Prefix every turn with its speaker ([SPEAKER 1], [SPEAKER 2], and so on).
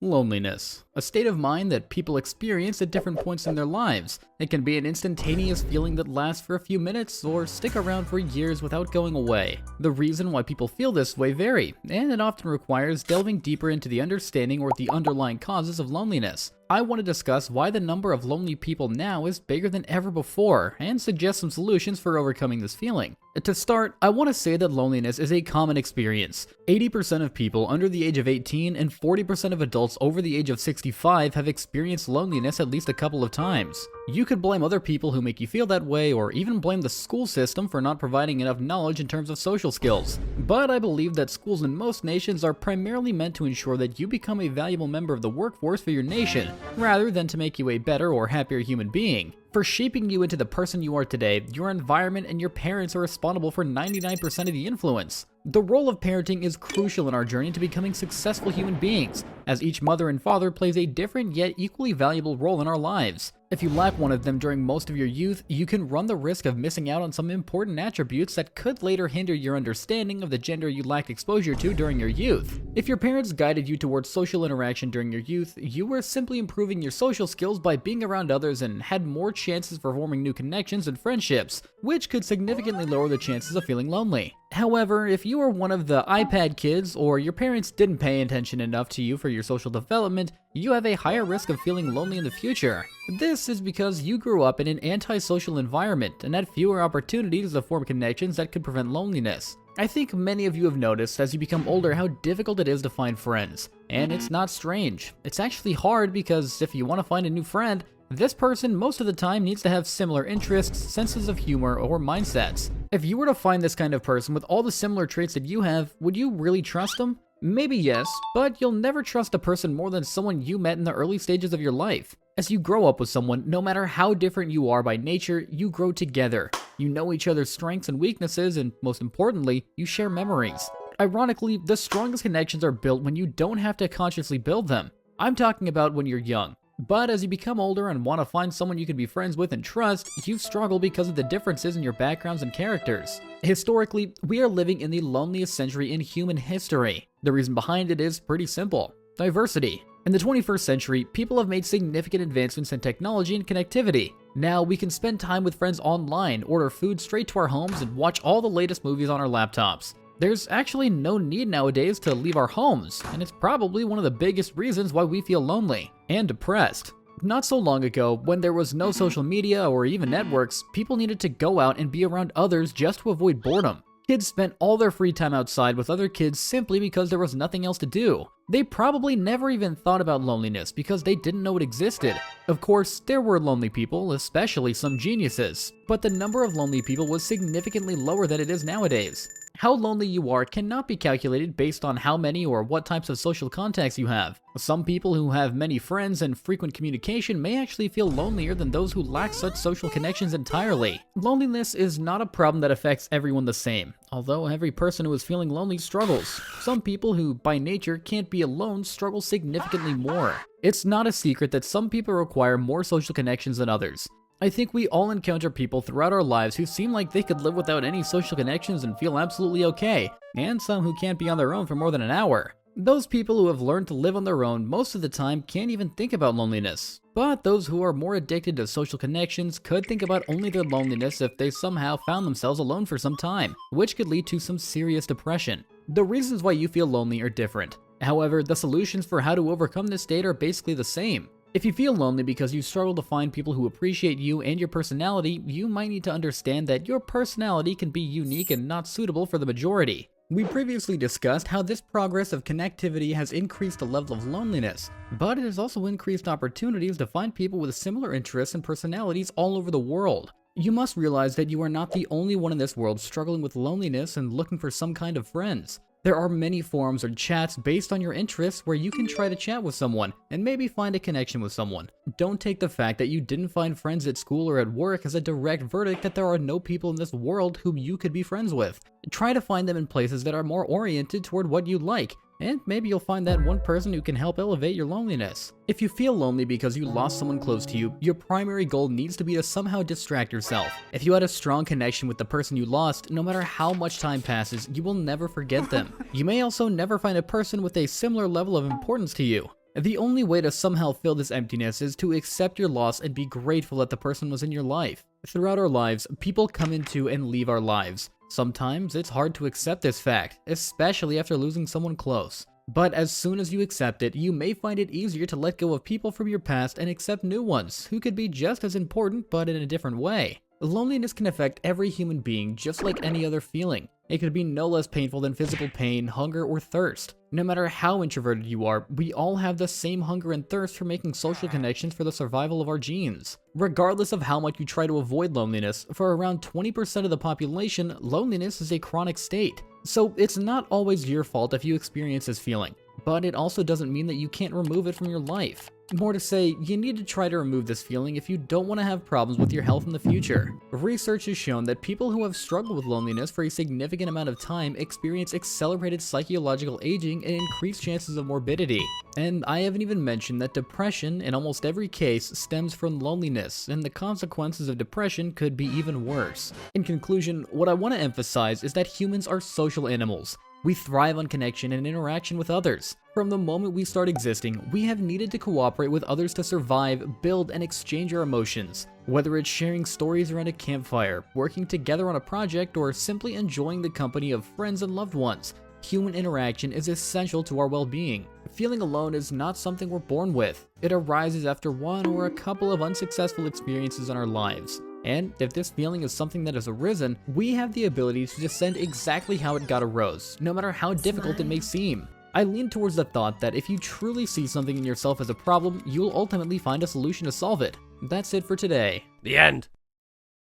[SPEAKER 1] Loneliness, a state of mind that people experience at different points in their lives. It can be an instantaneous feeling that lasts for a few minutes or stick around for years without going away. The reason why people feel this way vary, and it often requires delving deeper into the understanding or the underlying causes of loneliness. I want to discuss why the number of lonely people now is bigger than ever before, and suggest some solutions for overcoming this feeling. To start, I want to say that loneliness is a common experience. 80% of people under the age of 18 and 40% of adults over the age of 65 have experienced loneliness at least a couple of times. You could blame other people who make you feel that way, or even blame the school system for not providing enough knowledge in terms of social skills. But I believe that schools in most nations are primarily meant to ensure that you become a valuable member of the workforce for your nation, rather than to make you a better or happier human being. For shaping you into the person you are today, your environment and your parents are responsible for 99% of the influence. The role of parenting is crucial in our journey to becoming successful human beings, as each mother and father plays a different yet equally valuable role in our lives. If you lack one of them during most of your youth, you can run the risk of missing out on some important attributes that could later hinder your understanding of the gender you lacked exposure to during your youth. If your parents guided you towards social interaction during your youth, you were simply improving your social skills by being around others and had more chances for forming new connections and friendships, which could significantly lower the chances of feeling lonely. However, if you are one of the iPad kids, or your parents didn't pay attention enough to you for your social development, you have a higher risk of feeling lonely in the future. This is because you grew up in an antisocial environment and had fewer opportunities to form connections that could prevent loneliness. I think many of you have noticed as you become older how difficult it is to find friends. And it's not strange. It's actually hard because if you want to find a new friend, this person most of the time needs to have similar interests, senses of humor, or mindsets. If you were to find this kind of person with all the similar traits that you have, would you really trust them? Maybe yes, but you'll never trust a person more than someone you met in the early stages of your life. As you grow up with someone, no matter how different you are by nature, you grow together. You know each other's strengths and weaknesses, and most importantly, you share memories. Ironically, the strongest connections are built when you don't have to consciously build them. I'm talking about when you're young. But as you become older and want to find someone you can be friends with and trust, you struggle because of the differences in your backgrounds and characters. Historically, we are living in the loneliest century in human history. The reason behind it is pretty simple: diversity. In the 21st century, people have made significant advancements in technology and connectivity. Now we can spend time with friends online, order food straight to our homes, and watch all the latest movies on our laptops. There's actually no need nowadays to leave our homes, and it's probably one of the biggest reasons why we feel lonely and depressed. Not so long ago, when there was no social media or even networks, people needed to go out and be around others just to avoid boredom. Kids spent all their free time outside with other kids simply because there was nothing else to do. They probably never even thought about loneliness because they didn't know it existed. Of course, there were lonely people, especially some geniuses, but the number of lonely people was significantly lower than it is nowadays. How lonely you are cannot be calculated based on how many or what types of social contacts you have. Some people who have many friends and frequent communication may actually feel lonelier than those who lack such social connections entirely. Loneliness is not a problem that affects everyone the same, although every person who is feeling lonely struggles. Some people who, by nature, can't be alone struggle significantly more. It's not a secret that some people require more social connections than others. I think we all encounter people throughout our lives who seem like they could live without any social connections and feel absolutely okay, and some who can't be on their own for more than an hour. Those people who have learned to live on their own most of the time can't even think about loneliness. But those who are more addicted to social connections could think about only their loneliness if they somehow found themselves alone for some time, which could lead to some serious depression. The reasons why you feel lonely are different. However, the solutions for how to overcome this state are basically the same. If you feel lonely because you struggle to find people who appreciate you and your personality, you might need to understand that your personality can be unique and not suitable for the majority. We previously discussed how this progress of connectivity has increased the level of loneliness, but it has also increased opportunities to find people with similar interests and personalities all over the world. You must realize that you are not the only one in this world struggling with loneliness and looking for some kind of friends. There are many forums or chats based on your interests where you can try to chat with someone and maybe find a connection with someone. Don't take the fact that you didn't find friends at school or at work as a direct verdict that there are no people in this world whom you could be friends with. Try to find them in places that are more oriented toward what you like, and maybe you'll find that one person who can help elevate your loneliness. If you feel lonely because you lost someone close to you, your primary goal needs to be to somehow distract yourself. If you had a strong connection with the person you lost, no matter how much time passes, you will never forget them. You may also never find a person with a similar level of importance to you. The only way to somehow fill this emptiness is to accept your loss and be grateful that the person was in your life. Throughout our lives, people come into and leave our lives. Sometimes it's hard to accept this fact, especially after losing someone close. But as soon as you accept it, you may find it easier to let go of people from your past and accept new ones, who could be just as important but in a different way. Loneliness can affect every human being just like any other feeling. It could be no less painful than physical pain, hunger, or thirst. No matter how introverted you are, we all have the same hunger and thirst for making social connections for the survival of our genes. Regardless of how much you try to avoid loneliness, for around 20% of the population, loneliness is a chronic state. So it's not always your fault if you experience this feeling, but it also doesn't mean that you can't remove it from your life. More to say, you need to try to remove this feeling if you don't want to have problems with your health in the future. Research has shown that people who have struggled with loneliness for a significant amount of time experience accelerated psychological aging and increased chances of morbidity. And I haven't even mentioned that depression, in almost every case, stems from loneliness, and the consequences of depression could be even worse. In conclusion, what I want to emphasize is that humans are social animals. We thrive on connection and interaction with others. From the moment we start existing, we have needed to cooperate with others to survive, build, and exchange our emotions. Whether it's sharing stories around a campfire, working together on a project, or simply enjoying the company of friends and loved ones, human interaction is essential to our well-being. Feeling alone is not something we're born with. It arises after one or a couple of unsuccessful experiences in our lives. And if this feeling is something that has arisen, we have the ability to descend exactly how it got arose, no matter how difficult it may seem. I lean towards the thought that if you truly see something in yourself as a problem, you'll ultimately find a solution to solve it. That's it for today.
[SPEAKER 2] The end.